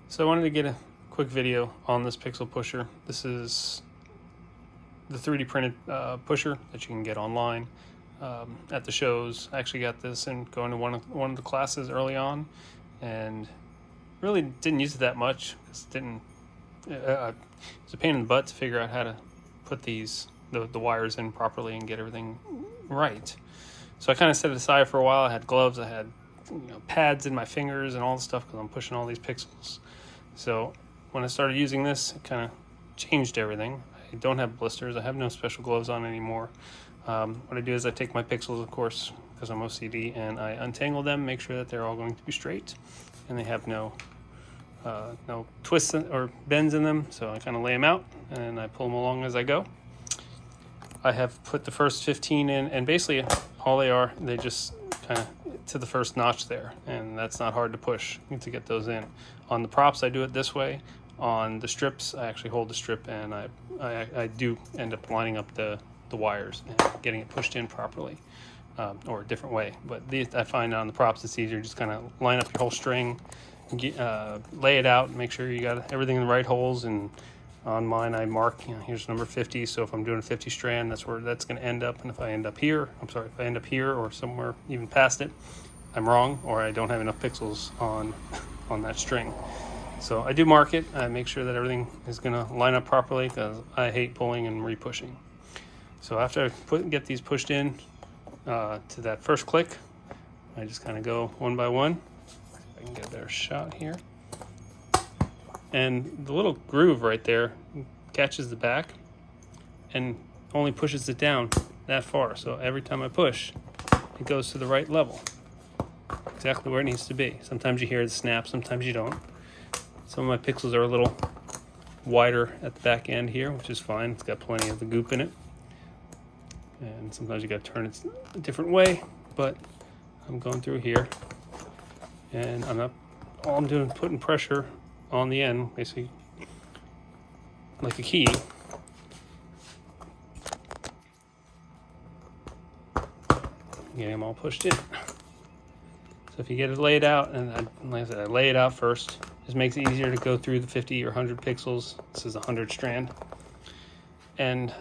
So I wanted to get a quick video on this pixel pusher. This is the 3D printed pusher that you can get online at the shows. I actually got this and going to one of the classes early on, and really didn't use it that much because it's a pain in the butt to figure out how to put the wires in properly and get everything right. So I kind of set it aside for a while. I had gloves, I had pads in my fingers and all the stuff because I'm pushing all these pixels. So when I started using this, it kind of changed everything. I don't have blisters. I have no special gloves on anymore. What I do is I take my pixels, of course, because I'm OCD, and I untangle them, make sure that they're all going to be straight and they have no twists or bends in them. So I kind of lay them out and I pull them along as I go. I have put the first 15 in, and basically all they just kind of to the first notch there, and that's not hard to push to get those in. On the props, I do it this way. On the strips, I actually hold the strip, and I do end up lining up the wires and getting it pushed in properly, or a different way. But I find on the props it's easier. Just kind of line up your whole string, lay it out, make sure you got everything in the right holes. And on mine, I mark, here's number 50. So if I'm doing a 50 strand, that's where that's going to end up. And if I end up here, if I end up here or somewhere even past it, I'm wrong, or I don't have enough pixels on that string. So I do mark it. I make sure that everything is going to line up properly because I hate pulling and re-pushing. So after I get these pushed in to that first click, I just kind of go one by one. See if I can get a better shot here. And the little groove right there catches the back and only pushes it down that far. So every time I push, it goes to the right level, exactly where it needs to be. Sometimes you hear it snap, sometimes you don't. Some of my pixels are a little wider at the back end here, which is fine. It's got plenty of the goop in it. And sometimes you got to turn it a different way, but I'm going through here, and all I'm doing is putting pressure on the end, basically like a key. Getting them all pushed in. So if you get it laid out, and like I said, I lay it out first, just makes it easier to go through the 50 or 100 pixels. This is a 100 strand, and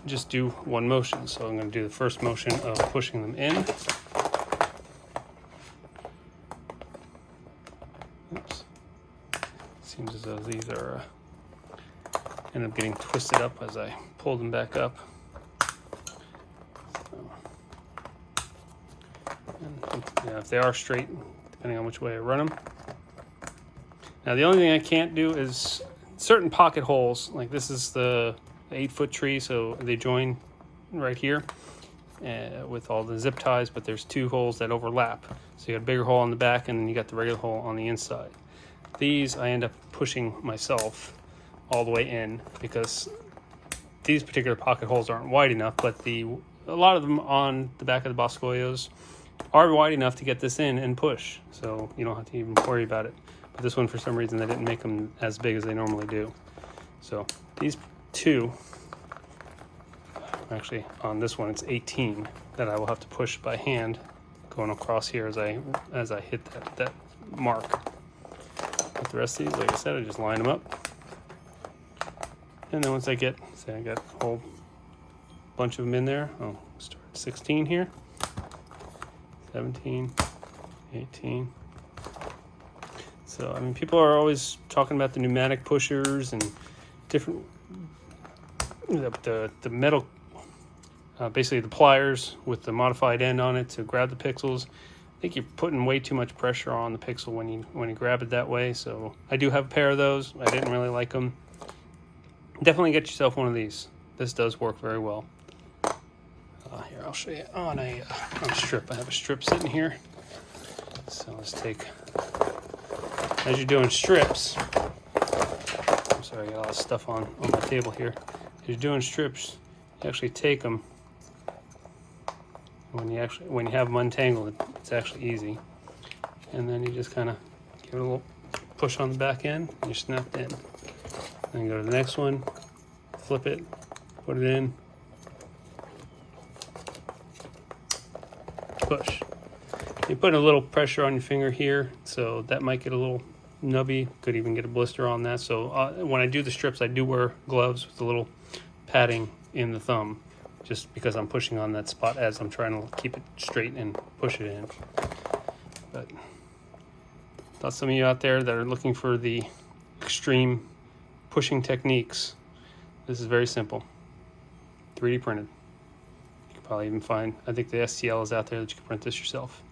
just do one motion. So I'm going to do the first motion of pushing them in. Oops. Seems as though these are end up getting twisted up as I pull them back up. And if they are straight, depending on which way I run them. Now the only thing I can't do is certain pocket holes. Like this is the 8-foot tree, so they join right here with all the zip ties, but there's 2 holes that overlap. So you got a bigger hole on the back, and then you got the regular hole on the inside. These I end up pushing myself all the way in because these particular pocket holes aren't wide enough, but a lot of them on the back of the Boscoios are wide enough to get this in and push, so you don't have to even worry about it. But this one, for some reason, they didn't make them as big as they normally do. So these 2, actually on this one it's 18 that I will have to push by hand going across here as I hit that mark. With the rest of these, like I said, I just line them up, and then once I got a whole bunch of them in there, I'll start at 16 here, 17, 18. So I mean, people are always talking about the pneumatic pushers and different the metal, basically the pliers with the modified end on it to grab the pixels. I think you're putting way too much pressure on the pixel when you grab it that way. So I do have a pair of those. I didn't really like them. Definitely get yourself one of these. This does work very well. Here, I'll show you on a strip. I have a strip sitting here. So let's take, as you're doing strips, I'm sorry, I got a lot of stuff on my table here. As you're doing strips, you actually take them. When you have them untangled, it's actually easy. And then you just kind of give it a little push on the back end, and you're snapped in. Then go to the next one, flip it, put it in, push. You put a little pressure on your finger here, so that might get a little nubby, could even get a blister on that. So when I do the strips, I do wear gloves with a little padding in the thumb, just because I'm pushing on that spot as I'm trying to keep it straight and push it in. But thought some of you out there that are looking for the extreme pushing techniques, this is very simple. 3D printed. You can probably even find, I think the STL is out there that you can print this yourself.